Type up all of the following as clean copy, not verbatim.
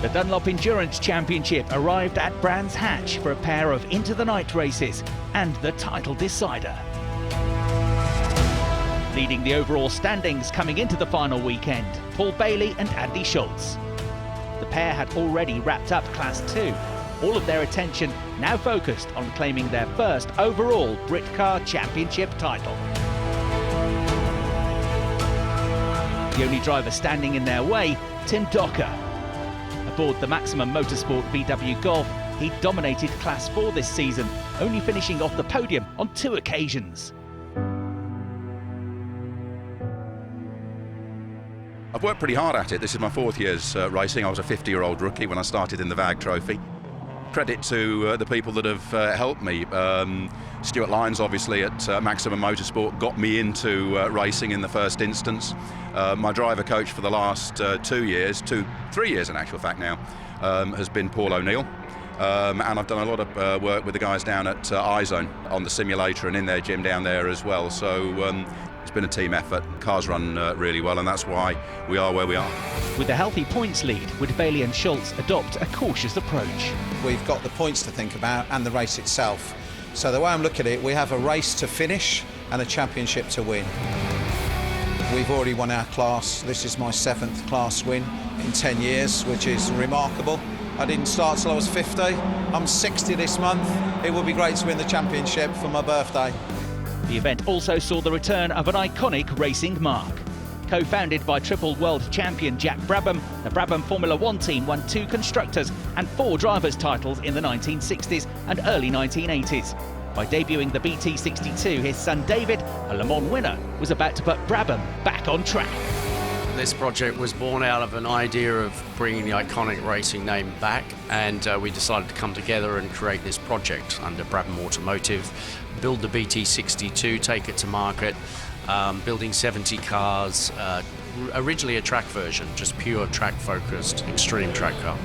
The Dunlop Endurance Championship arrived at Brands Hatch for a pair of into-the-night races and the title decider. Leading the overall standings coming into the final weekend, Paul Bailey and Andy Schultz. The pair had already wrapped up Class 2, all of their attention now focused on claiming their first overall Britcar Championship title. The only driver standing in their way, Tim Docker. Aboard the Maximum Motorsport VW Golf, he dominated Class 4 this season, only finishing off the podium on 2 occasions. I've worked pretty hard at it. This is my 4th year's racing. I was a 50-year-old rookie when I started in the VAG Trophy. Credit to the people that have helped me. Stuart Lyons, obviously, at Maximum Motorsport, got me into racing in the first instance. My driver coach for the last 3 years in actual fact now, has been Paul O'Neill. And I've done a lot of work with the guys down at iZone on the simulator and in their gym down there as well. So it's been a team effort. Cars run really well, and that's why we are where we are. With a healthy points lead, would Bailey and Schultz adopt a cautious approach? We've got the points to think about and the race itself. So the way I'm looking at it, we have a race to finish and a championship to win. We've already won our class. This is my 7th class win in 10 years, which is remarkable. I didn't start till I was 50. I'm 60 this month. It would be great to win the championship for my birthday. The event also saw the return of an iconic racing mark. Co-founded by triple world champion Jack Brabham, the Brabham Formula One team won 2 constructors and 4 drivers' titles in the 1960s and early 1980s. By debuting the BT62, his son David, a Le Mans winner, was about to put Brabham back on track. This project was born out of an idea of bringing the iconic racing name back, and we decided to come together and create this project under Brabham Automotive, build the BT62, take it to market, building 70 cars, originally a track version, just pure track-focused, extreme track car.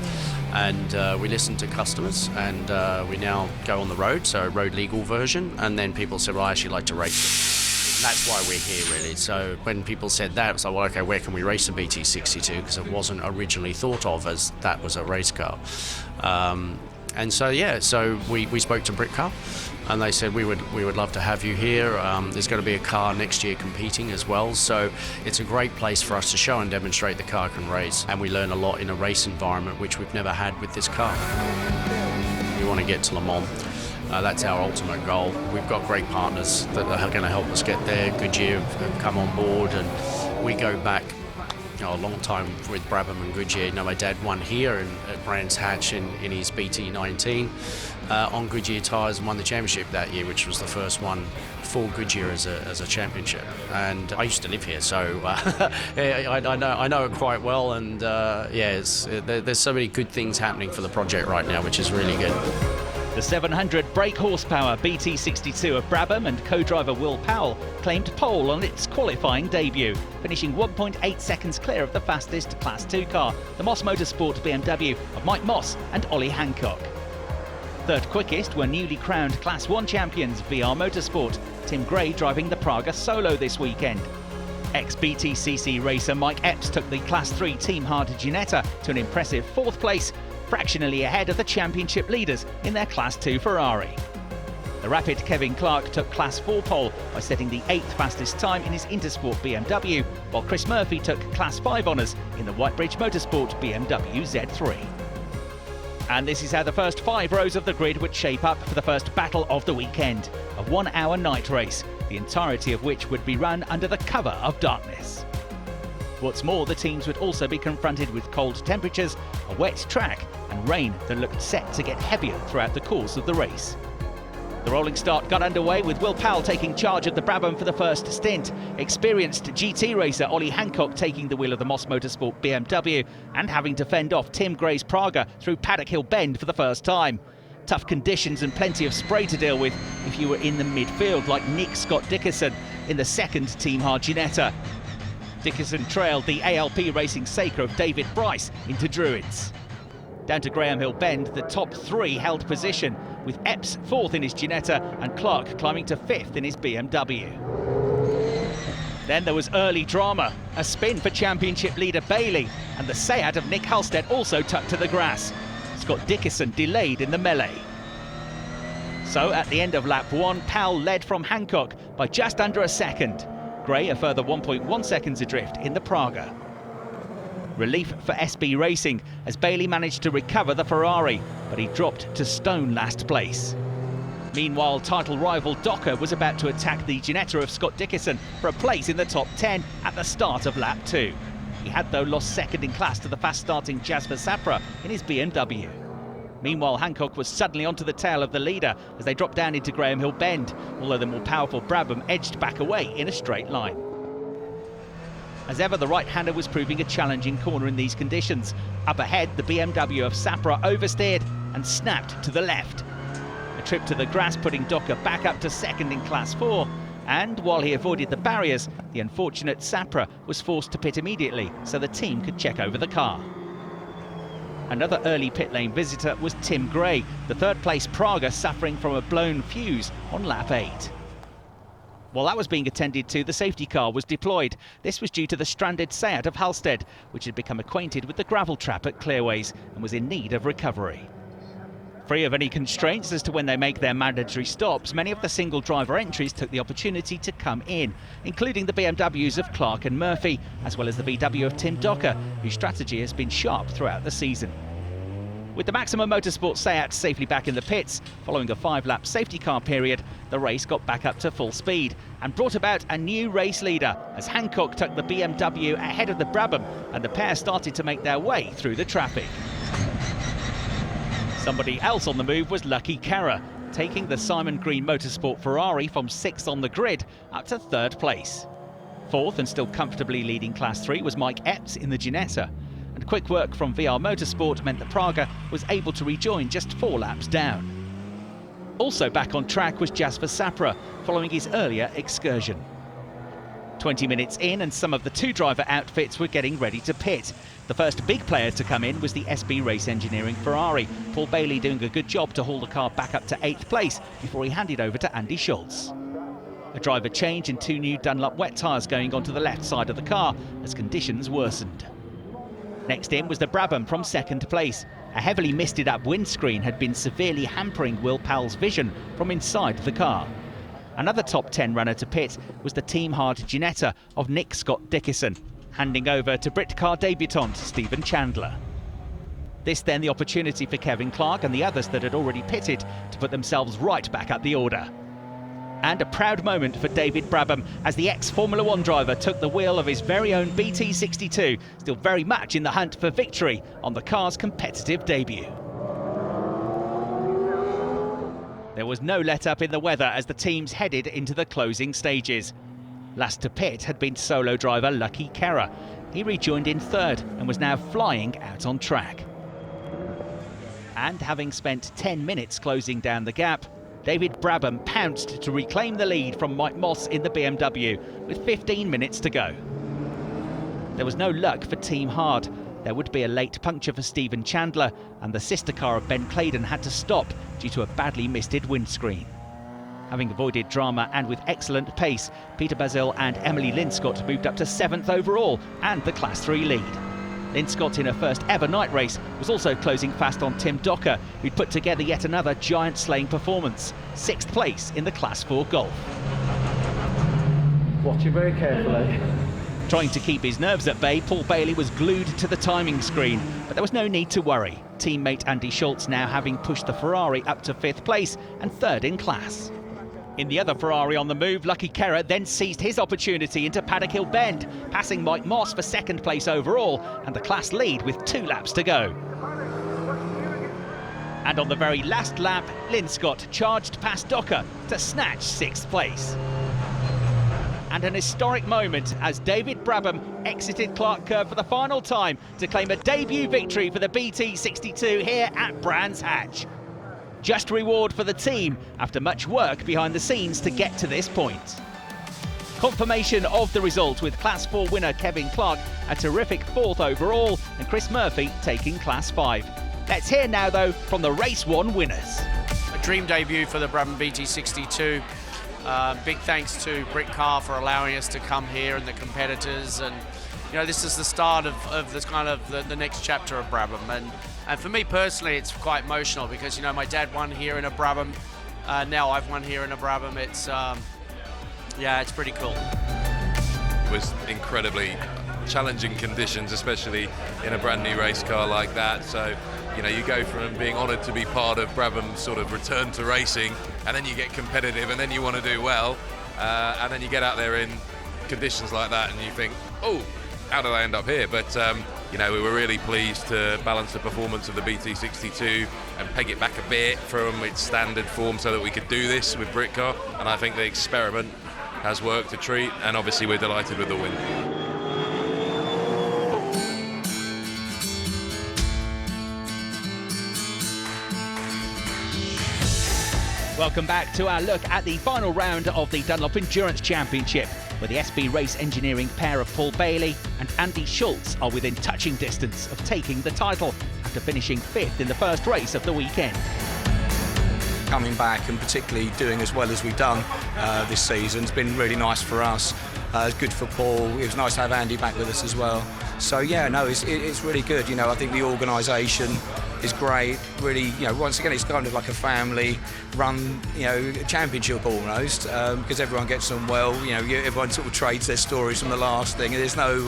And we listened to customers, and we now go on the road, so a road legal version, and then people said, well, I actually like to race it. And that's why we're here, really. So when people said that, it was like, well, okay, where can we race the BT62? Because it wasn't originally thought of as that was a race car. And so, yeah, so we spoke to Britcar, and they said we would love to have you here. There's going to be a car next year competing as well, so it's a great place for us to show and demonstrate the car can race, and we learn a lot in a race environment which we've never had with this car. We want to get to Le Mans. That's our ultimate goal. We've got great partners that are going to help us get there. Goodyear have come on board, and we go back a long time with Brabham and Goodyear. My dad won here at Brands Hatch in his BT19 on Goodyear tyres and won the championship that year, which was the first one for Goodyear as a championship. And I used to live here, so I know it quite well. And there's so many good things happening for the project right now, which is really good. The 700 brake horsepower BT62 of Brabham and co-driver Will Powell claimed pole on its qualifying debut, finishing 1.8 seconds clear of the fastest Class 2 car, the Moss Motorsport BMW of Mike Moss and Ollie Hancock. Third quickest were newly crowned Class 1 champions VR Motorsport, Tim Gray driving the Praga Solo this weekend. Ex-BTCC racer Mike Epps took the Class 3 Team Hard Ginetta to an impressive 4th place, fractionally ahead of the championship leaders in their Class 2 Ferrari. The rapid Kevin Clark took Class 4 pole by setting the 8th fastest time in his Intersport BMW, while Chris Murphy took Class 5 honours in the Whitebridge Motorsport BMW Z3. And this is how the first 5 rows of the grid would shape up for the first battle of the weekend, a 1-hour night race, the entirety of which would be run under the cover of darkness. What's more, the teams would also be confronted with cold temperatures, a wet track and rain that looked set to get heavier throughout the course of the race. The rolling start got underway with Will Powell taking charge of the Brabham for the first stint, experienced GT racer Ollie Hancock taking the wheel of the Moss Motorsport BMW and having to fend off Tim Gray's Praga through Paddock Hill Bend for the first time. Tough conditions and plenty of spray to deal with if you were in the midfield like Nick Scott Dickerson in the second Team Hard Ginetta. Dickerson trailed the ALP Racing Saker of David Bryce into Druids. Down to Graham Hill Bend, the top 3 held position, with Epps 4th in his Ginetta and Clark climbing to 5th in his BMW. Then there was early drama, a spin for championship leader Bailey, and the Seat of Nick Halstead also tucked to the grass. Scott Dickinson delayed in the melee. So at the end of lap 1, Powell led from Hancock by just under a second. Gray a further 1.1 seconds adrift in the Praga. Relief for SB Racing as Bailey managed to recover the Ferrari, but he dropped to stone last place. Meanwhile, title rival Docker was about to attack the Ginetta of Scott Dickinson for a place in the top 10 at the start of lap 2. He had, though, lost second in class to the fast-starting Jasper Sapra in his BMW. Meanwhile, Hancock was suddenly onto the tail of the leader as they dropped down into Graham Hill Bend, although the more powerful Brabham edged back away in a straight line. As ever, the right-hander was proving a challenging corner in these conditions. Up ahead, the BMW of Sapra oversteered and snapped to the left. A trip to the grass putting Docker back up to second in Class 4, and while he avoided the barriers, the unfortunate Sapra was forced to pit immediately so the team could check over the car. Another early pit lane visitor was Tim Gray, the third-place Praga suffering from a blown fuse on lap 8. While that was being attended to, the safety car was deployed. This was due to the stranded Seat of Halstead, which had become acquainted with the gravel trap at Clearways and was in need of recovery. Free of any constraints as to when they make their mandatory stops, many of the single-driver entries took the opportunity to come in, including the BMWs of Clark and Murphy, as well as the VW of Tim Docker, whose strategy has been sharp throughout the season. With the Maximum Motorsport Seat safely back in the pits, following a 5-lap safety car period, the race got back up to full speed and brought about a new race leader as Hancock tucked the BMW ahead of the Brabham and the pair started to make their way through the traffic. Somebody else on the move was Lucky Carra, taking the Simon Green Motorsport Ferrari from 6th on the grid up to 3rd place. 4th and still comfortably leading Class 3 was Mike Epps in the Ginetta, and quick work from VR Motorsport meant that Praga was able to rejoin just 4 laps down. Also back on track was Jasper Sapra, following his earlier excursion. 20 minutes in and some of the 2-driver outfits were getting ready to pit. The first big player to come in was the SB Race Engineering Ferrari, Paul Bailey doing a good job to haul the car back up to 8th place before he handed over to Andy Schultz. A driver change and 2 new Dunlop wet tyres going onto the left side of the car as conditions worsened. Next in was the Brabham from 2nd place. A heavily misted up windscreen had been severely hampering Will Powell's vision from inside the car. Another top 10 runner to pit was the Team Hard Ginetta of Nick Scott Dickinson, handing over to Britcar debutant Stephen Chandler. This then the opportunity for Kevin Clark and the others that had already pitted to put themselves right back up the order. And a proud moment for David Brabham as the ex-Formula 1 driver took the wheel of his very own BT62, still very much in the hunt for victory on the car's competitive debut. There was no let-up in the weather as the teams headed into the closing stages. Last to pit had been solo driver Lucky Carra. He rejoined in 3rd and was now flying out on track. And having spent 10 minutes closing down the gap, David Brabham pounced to reclaim the lead from Mike Moss in the BMW with 15 minutes to go. There was no luck for Team Hard. There would be a late puncture for Stephen Chandler, and the sister car of Ben Claydon had to stop due to a badly misted windscreen. Having avoided drama and with excellent pace, Peter Bazil and Emily Linscott moved up to 7th overall and the Class 3 lead. Linscott, in her first ever night race, was also closing fast on Tim Docker, who'd put together yet another giant-slaying performance, 6th place in the Class 4 Golf. Watching very carefully. Trying to keep his nerves at bay, Paul Bailey was glued to the timing screen, but there was no need to worry. Teammate Andy Schultz now having pushed the Ferrari up to 5th place and 3rd in class. In the other Ferrari on the move, Lucky Carra then seized his opportunity into Paddock Hill Bend, passing Mike Moss for 2nd place overall and the class lead with 2 laps to go. And on the very last lap, Linscott charged past Docker to snatch 6th place. And an historic moment as David Brabham exited Clark Curve for the final time to claim a debut victory for the BT62 here at Brands Hatch. Just reward for the team after much work behind the scenes to get to this point. Confirmation of the result with Class 4 winner Kevin Clark a terrific 4th overall and Chris Murphy taking Class 5. Let's hear now though from the Race 1 winners. A dream debut for the Brabham BT62. Big thanks to Britcar for allowing us to come here and the competitors, and this is the start of this kind of the next chapter of Brabham, and for me personally it's quite emotional because my dad won here in a Brabham, now I've won here in a Brabham. It's it's pretty cool. It was incredibly challenging conditions, especially in a brand new race car like that. So you go from being honoured to be part of Brabham's sort of return to racing, and then you get competitive, and then you want to do well, and then you get out there in conditions like that, and you think, oh, how did I end up here? But we were really pleased to balance the performance of the BT62 and peg it back a bit from its standard form so that we could do this with Britcar, and I think the experiment has worked a treat, and obviously we're delighted with the win. Welcome back to our look at the final round of the Dunlop Endurance Championship, where the SB Race Engineering pair of Paul Bailey and Andy Schultz are within touching distance of taking the title after finishing 5th in the first race of the weekend. Coming back and particularly doing as well as we've done this season has been really nice for us. It's good for Paul. It was nice to have Andy back with us as well. So yeah, no, it's really good. I think the organisation is great. Really, once again, it's kind of like a family-run, championship almost, because everyone gets on well. Everyone sort of trades their stories from the last thing. There's no,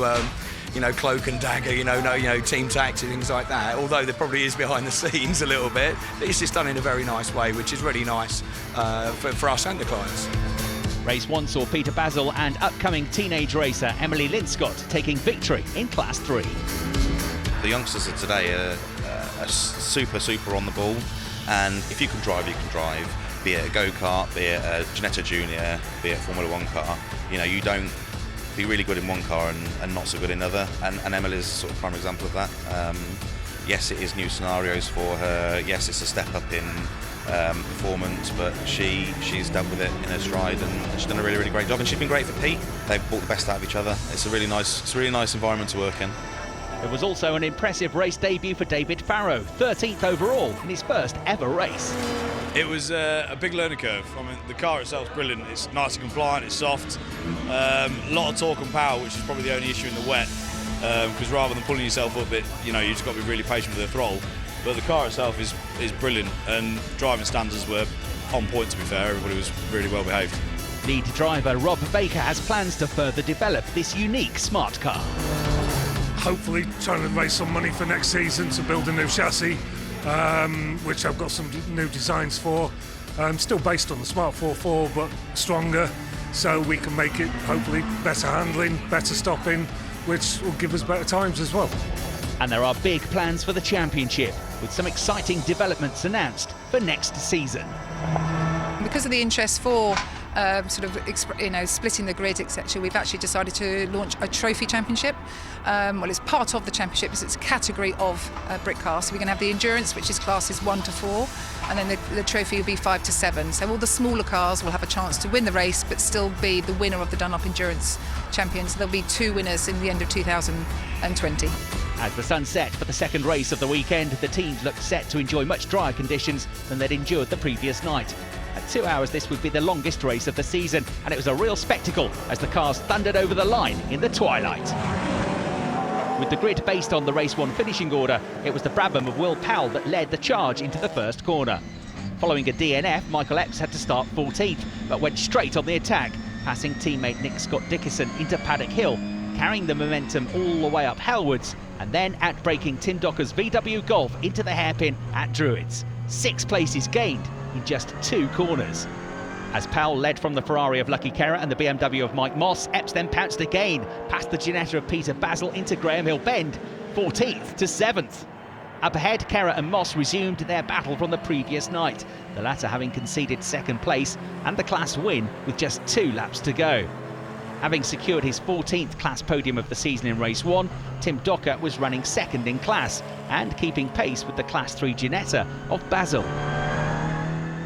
cloak and dagger, no team tactics, things like that. Although there probably is behind the scenes a little bit. It's just done in a very nice way, which is really nice for us and the clients. Race 1 saw Peter Basil and upcoming teenage racer Emily Linscott taking victory in Class 3. The youngsters of today are super on the ball, and if you can drive, you can drive. Be it a go-kart, be it a Ginetta Junior, be it a Formula 1 car. You don't be really good in one car and not so good in another, and Emily's sort of prime example of that. Yes, it is new scenarios for her. Yes, it's a step up in performance, but she's dealt with it in her stride, and she's done a really great job. And she's been great for Pete. They've brought the best out of each other. It's a really nice environment to work in. It was also an impressive race debut for David Farrow, 13th overall in his first ever race. It was a big learning curve. I mean, the car itself is brilliant. It's nice and compliant, it's soft. A lot of torque and power, which is probably the only issue in the wet, because rather than pulling yourself up, you just got to be really patient with the throttle. But the car itself is brilliant, and driving standards were on point, to be fair. Everybody was really well behaved. Lead driver Rob Baker has plans to further develop this unique smart car. Hopefully trying to raise some money for next season to build a new chassis, which I've got some new designs for. Still based on the Smart 4.4, but stronger, so we can make it hopefully better handling, better stopping, which will give us better times as well. And there are big plans for the championship, with some exciting developments announced for next season. Because of the interest for splitting the grid, etc., we've actually decided to launch a trophy championship. It's part of the championship, it's a category of Britcar. So we're going to have the endurance, which is classes 1 to 4, and then the trophy will be 5 to 7. So all the smaller cars will have a chance to win the race, but still be the winner of the Dunlop Endurance Champions. There'll be 2 winners in the end of 2020. As the sun set for the second race of the weekend, the teams looked set to enjoy much drier conditions than they'd endured the previous night. At 2 hours, this would be the longest race of the season, and it was a real spectacle as the cars thundered over the line in the twilight. With the grid based on the Race 1 finishing order, it was the Brabham of Will Powell that led the charge into the first corner. Following a DNF, Michael Epps had to start 14th, but went straight on the attack, passing teammate Nick Scott Dickerson into Paddock Hill, carrying the momentum all the way up Hellwoods, and then outbraking Tim Docker's VW Golf into the hairpin at Druids. 6 places gained in just 2 corners. As Powell led from the Ferrari of Lucky Kerr and the BMW of Mike Moss, Epps then pounced again, past the Ginetta of Peter Basil into Graham Hill Bend, 14th to 7th. Up ahead, Kerr and Moss resumed their battle from the previous night, the latter having conceded second place and the class win with just 2 laps to go. Having secured his 14th class podium of the season in race 1, Tim Docker was running second in class and keeping pace with the Class 3 Ginetta of Basil.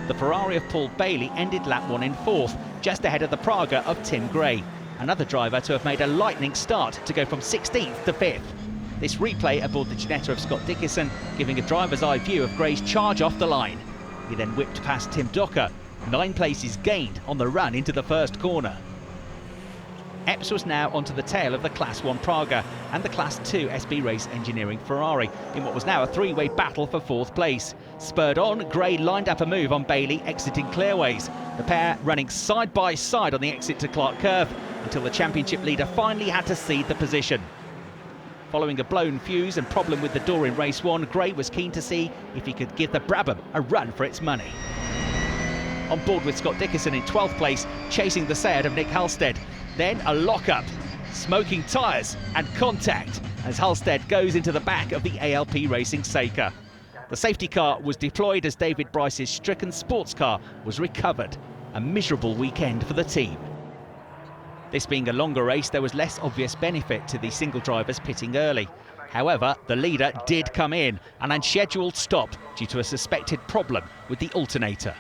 The Ferrari of Paul Bailey ended lap 1 in 4th, just ahead of the Praga of Tim Gray, another driver to have made a lightning start to go from 16th to 5th. This replay aboard the Ginetta of Scott Dickerson, giving a driver's eye view of Gray's charge off the line. He then whipped past Tim Docker, 9 places gained on the run into the first corner. Epps was now onto the tail of the Class 1 Praga and the Class 2 SB Race Engineering Ferrari in what was now a 3-way battle for 4th place. Spurred on, Gray lined up a move on Bailey exiting clearways, the pair running side by side on the exit to Clark Curve until the championship leader finally had to cede the position. Following a blown fuse and problem with the door in race 1, Gray was keen to see if he could give the Brabham a run for its money. On board with Scott Dickerson in 12th place, chasing the Seat of Nick Halstead. Then a lock-up, smoking tyres and contact as Halstead goes into the back of the ALP Racing Seika. The safety car was deployed as David Bryce's stricken sports car was recovered. A miserable weekend for the team. This being a longer race, there was less obvious benefit to the single drivers pitting early. However, the leader did come in, an unscheduled stop due to a suspected problem with the alternator.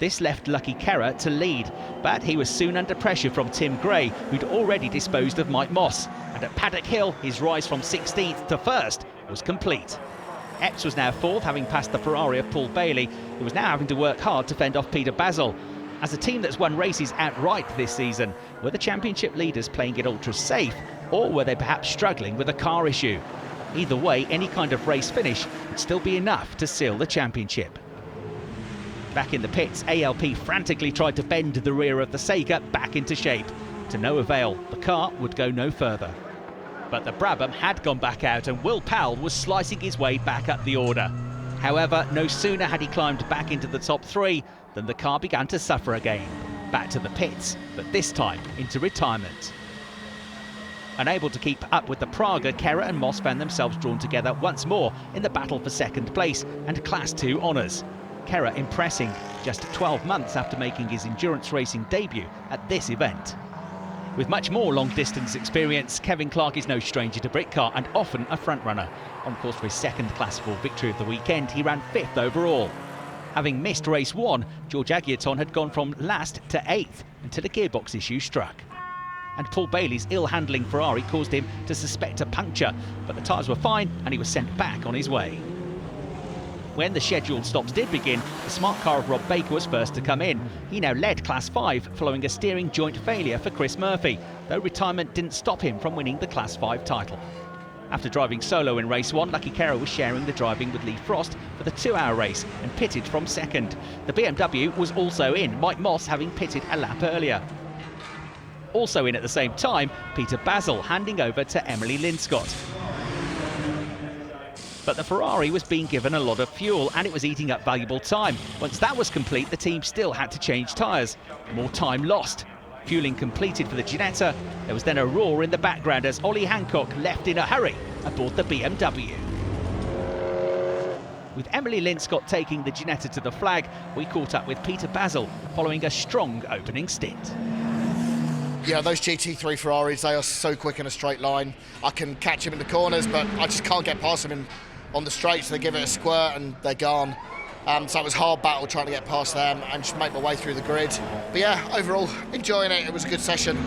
This left Lucky Kerrer to lead, but he was soon under pressure from Tim Gray, who'd already disposed of Mike Moss, and at Paddock Hill his rise from 16th to 1st was complete. Epps was now 4th, having passed the Ferrari of Paul Bailey, who was now having to work hard to fend off Peter Basil. As a team that's won races outright this season, were the championship leaders playing it ultra safe, or were they perhaps struggling with a car issue? Either way, any kind of race finish would still be enough to seal the championship. Back in the pits, ALP frantically tried to bend the rear of the Seika back into shape. To no avail, the car would go no further. But the Brabham had gone back out and Will Powell was slicing his way back up the order. However, no sooner had he climbed back into the top 3 than the car began to suffer again. Back to the pits, but this time into retirement. Unable to keep up with the Praga, Kerrer and Moss found themselves drawn together once more in the battle for 2nd place and Class 2 honours. Kerrer impressing just 12 months after making his endurance racing debut at this event. With much more long-distance experience, Kevin Clark is no stranger to Britcar and often a front-runner. On course for his 2nd Class 4 victory of the weekend, he ran 5th overall. Having missed race 1, George Aguilton had gone from last to 8th until a gearbox issue struck. And Paul Bailey's ill-handling Ferrari caused him to suspect a puncture, but the tyres were fine and he was sent back on his way. When the scheduled stops did begin, the smart car of Rob Baker was first to come in. He now led Class 5 following a steering joint failure for Chris Murphy, though retirement didn't stop him from winning the Class 5 title. After driving solo in race 1, Lucky Kerrer was sharing the driving with Lee Frost for the 2-hour race and pitted from 2nd. The BMW was also in, Mike Moss having pitted a lap earlier. Also in at the same time, Peter Basil handing over to Emily Linscott. But the Ferrari was being given a lot of fuel and it was eating up valuable time. Once that was complete, the team still had to change tyres. More time lost. Fueling completed for the Ginetta. There was then a roar in the background as Ollie Hancock left in a hurry aboard the BMW. With Emily Linscott taking the Ginetta to the flag, we caught up with Peter Basil following a strong opening stint. Yeah, those GT3 Ferraris, they are so quick in a straight line. I can catch them in the corners, but I just can't get past them on the straights. They give it a squirt and they're gone. So it was a hard battle trying to get past them and just make my way through the grid. But yeah, overall, enjoying it. It was a good session.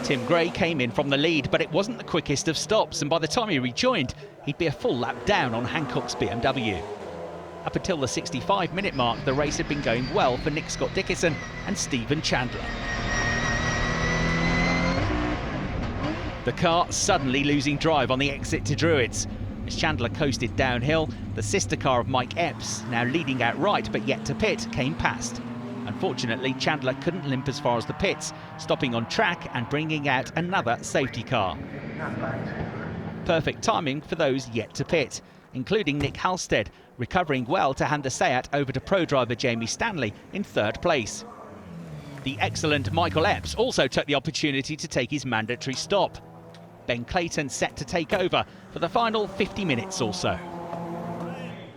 Tim Gray came in from the lead, but it wasn't the quickest of stops, and by the time he rejoined, he'd be a full lap down on Hancock's BMW. Up until the 65-minute mark, the race had been going well for Nick Scott Dickerson and Stephen Chandler. The car suddenly losing drive on the exit to Druids. As Chandler coasted downhill, the sister car of Mike Epps, now leading outright but yet to pit, came past. Unfortunately, Chandler couldn't limp as far as the pits, stopping on track and bringing out another safety car. Perfect timing for those yet to pit, including Nick Halstead, recovering well to hand the Seat over to pro driver Jamie Stanley in 3rd place. The excellent Michael Epps also took the opportunity to take his mandatory stop. Ben Clayton set to take over for the final 50 minutes or so.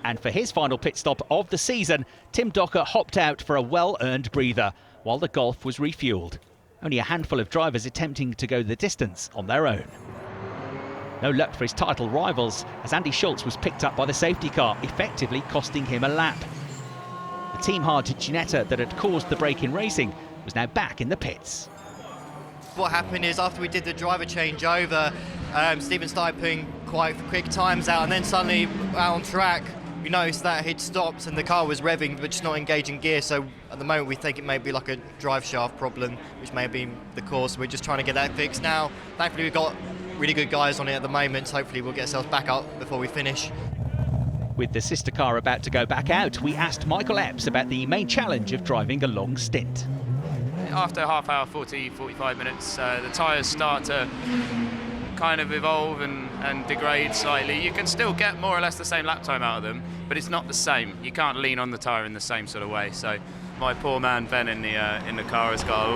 And for his final pit stop of the season, Tim Docker hopped out for a well-earned breather while the Golf was refueled. Only a handful of drivers attempting to go the distance on their own. No luck for his title rivals as Andy Schultz was picked up by the safety car, effectively costing him a lap. The team-hard Ginetta that had caused the break in racing was now back in the pits. What happened is after we did the driver changeover, Stephen started putting quite quick times out, and then suddenly out on track we noticed that he'd stopped and the car was revving but just not engaging gear, so at the moment we think it may be like a drive shaft problem, which may have been the cause. We're just trying to get that fixed now. Thankfully we've got really good guys on it at the moment, so hopefully we'll get ourselves back up before we finish. With the sister car about to go back out, we asked Michael Epps about the main challenge of driving a long stint. After a half hour, 45 minutes, the tyres start to kind of evolve and degrade slightly. You can still get more or less the same lap time out of them, but it's not the same. You can't lean on the tyre in the same sort of way. So my poor man Ben in the car has got a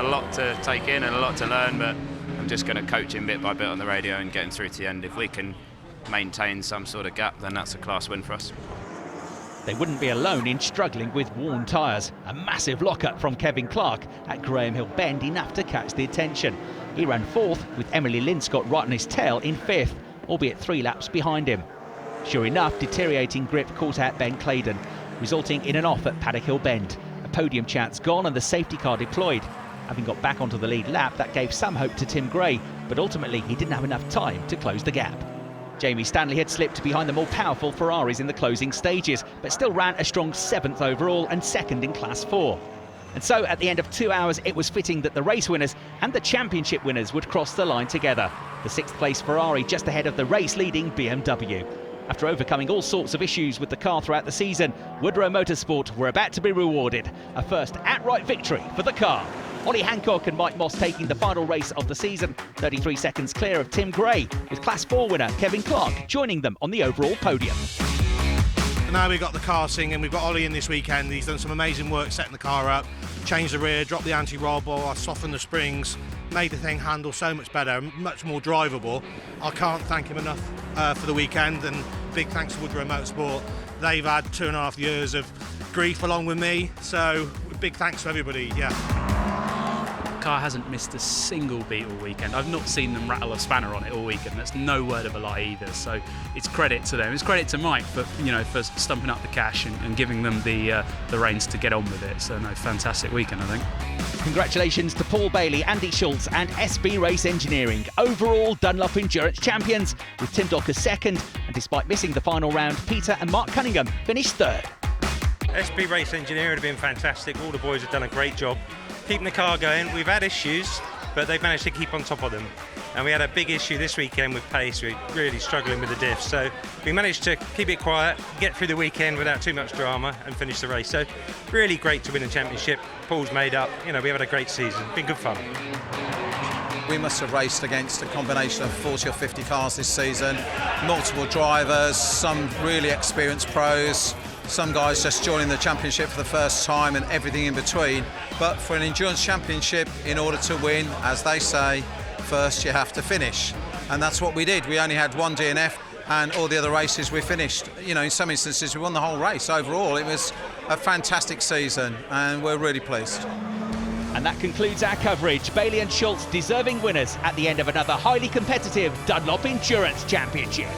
lot to take in and a lot to learn, but I'm just going to coach him bit by bit on the radio and get him through to the end. If we can maintain some sort of gap, then that's a class win for us. They wouldn't be alone in struggling with worn tyres. A massive lock-up from Kevin Clark at Graham Hill Bend, enough to catch the attention. He ran fourth, with Emily Linscott right on his tail in fifth, albeit 3 laps behind him. Sure enough, deteriorating grip caught out Ben Claydon, resulting in an off at Paddock Hill Bend. A podium chance gone and the safety car deployed. Having got back onto the lead lap, that gave some hope to Tim Gray, but ultimately he didn't have enough time to close the gap. Jamie Stanley had slipped behind the more powerful Ferraris in the closing stages, but still ran a strong 7th overall and 2nd in Class 4. And so at the end of 2 hours, it was fitting that the race winners and the championship winners would cross the line together. The 6th place Ferrari just ahead of the race-leading BMW. After overcoming all sorts of issues with the car throughout the season, Woodrow Motorsport were about to be rewarded. A first outright victory for the car. Ollie Hancock and Mike Moss taking the final race of the season, 33 seconds clear of Tim Gray, with Class 4 winner Kevin Clark joining them on the overall podium. Now we've got the car singing, we've got Ollie in this weekend. He's done some amazing work setting the car up, changed the rear, dropped the anti-roll bar, softened the springs, made the thing handle so much better, much more drivable. I can't thank him enough for the weekend, and big thanks to Woodrow Motorsport. They've had 2.5 years of grief along with me, so big thanks to everybody, yeah. Car hasn't missed a single beat all weekend. I've not seen them rattle a spanner on it all weekend. That's no word of a lie either. So it's credit to them. It's credit to Mike for for stumping up the cash and giving them the reins to get on with it. So no, fantastic weekend, I think. Congratulations to Paul Bailey, Andy Schultz and SB Race Engineering, overall Dunlop Endurance champions, with Tim Docker 2nd, and despite missing the final round, Peter and Mark Cunningham finished 3rd. SB Race Engineering have been fantastic. All the boys have done a great job keeping the car going. We've had issues, but they've managed to keep on top of them. And we had a big issue this weekend with pace. We're really struggling with the diff. So we managed to keep it quiet, get through the weekend without too much drama and finish the race. So really great to win a championship. Paul's made up. We've had a great season. Been good fun. We must have raced against a combination of 40 or 50 cars this season. Multiple drivers, some really experienced pros, some guys just joining the championship for the first time, and everything in between. But for an endurance championship, in order to win, as they say, first you have to finish. And that's what we did. We only had one DNF, and all the other races we finished. In some instances we won the whole race. Overall, it was a fantastic season, and we're really pleased. And that concludes our coverage. Bailey and Schultz deserving winners at the end of another highly competitive Dunlop Endurance Championship.